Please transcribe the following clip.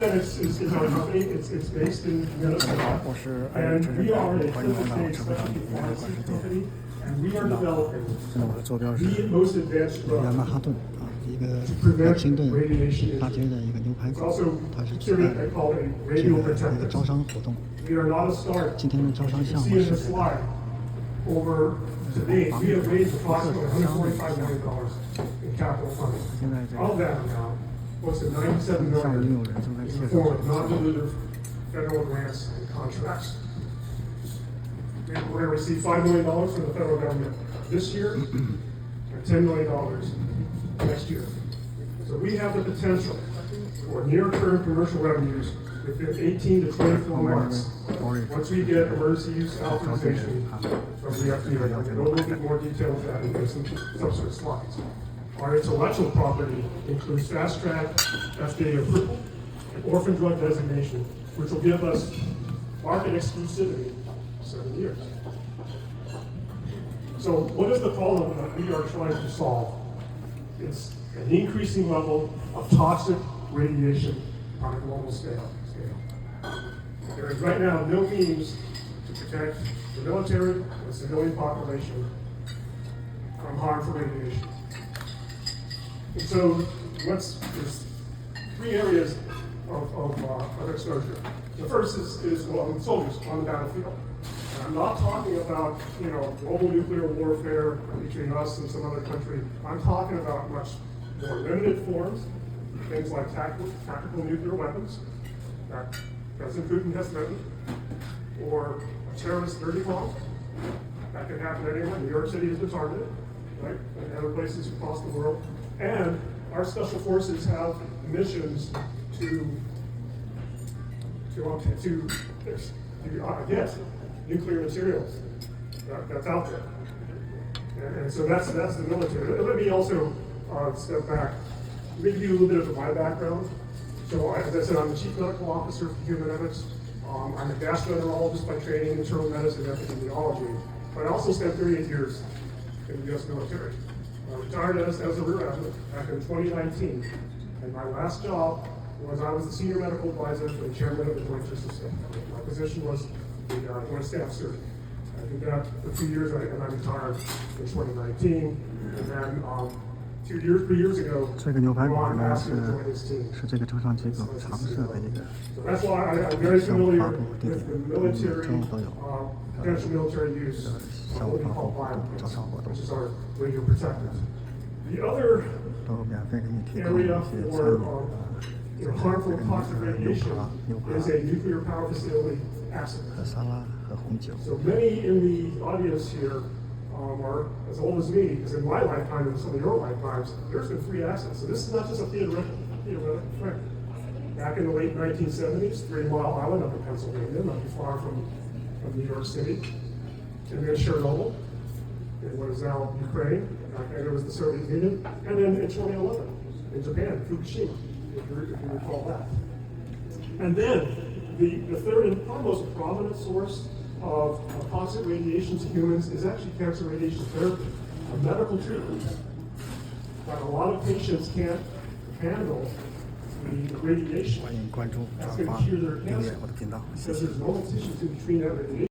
is our company. It's based in 大家好， Minnesota, 我是 and 陈 we 晨， are a 欢迎来 clinical 到 stage 陈会长 specialty 理财管 pharmacy 世界。 company, and we are developing 现在我的坐标是 the most advanced 开年曼 drug 哈顿啊，一个 to 华 prevent 盛顿 radiation 大街 injury. 的一个牛排 It's 馆， also 它是举 considered 办 they call it 这 radio 个一个招 protectors. 商活动。 We are not a startup. 今天的招商 You 项 see 目 in 是 this slide, over to date, we have raised approximately $145 million in capital funding. 现在这 Of 个 that amount, close to $97 项目已经有 million 人正在 is 介 in the 绍 form of non-dilutive federal grants and contracts. We're going to receive $5 million from the federal government this year and $10 million next year. So we have the potential for near-term commercial revenues within 18 to 24 months once we get emergency use authorization from the FDA. I'll go into more detail of that in some subsequent slides. Our intellectual property includes fast track, FDA approval, and orphan drug designation, which will give us market exclusivity for 7 years. So what is the problem that we are trying to solve? It's an increasing level of toxic radiation on a global scale. There is right now no means to protect the military and the civilian population from harmful radiation. And so there's 3 areas of exposure. The first is soldiers on the battlefield. And I'm not talking about global nuclear warfare between us and some other country. I'm talking about much more limited forms, things like tactical nuclear weapons that President Putin has threatened, or a terrorist dirty bomb that can happen anywhere. New York City has been targeted, right, and other places across the world. And our special forces have missions to get nuclear materials that's out there. And so that's the military. Let me also step back. Let me give you a little bit of my background. So as I said, I'm the Chief Medical Officer for Human-Ethics. I'm a gastroenterologist by training, internal medicine and epidemiology. But I also spent 38 years in the U.S. military. I retired as a rear admiral back in 2019. And my last job was I was the senior medical advisor for the chairman of the Joint Chiefs of Staff. My position was the Joint Staff Surgeon. I did that for 2 years, and I retired in 2019. And then 3 years ago, 这个牛排馆 Ron 呢 asked me to join his team. 是这个招商机构常设的一个 So that's why I'm very 项目 familiar 发布地 with 点， the 我们 military, 每周都有 potential military use 项 of 目 what we 发 call 布活动、招 bioweapons, 商活动， which is our radio protectors. The other 都免费给你提供一 area 些餐 for 饮 harmful 这个 toxic 牛 radiation 扒、牛扒 is a nuclear power facility accident. 和沙拉和红酒。 So many in the audience here are as old as me, because in my lifetime and some of your lifetimes, there's been 3 accidents. So this is not just a theoretical thing. Back in the late 1970s, 3 Mile Island up in Pennsylvania, not too far from New York City, and then Chernobyl, in what is now Ukraine, and it was the Soviet Union, and then in 2011 in Japan, Fukushima, if you recall that. And then the third and most prominent source of toxic radiation to humans is actually cancer radiation therapy, a medical treatment that a lot of patients can't handle the radiation 欢迎关注、转 that's going 发、 to cure their 订阅 cancer 我的频道，谢 because 谢。 there's no tissues to treat that radiation.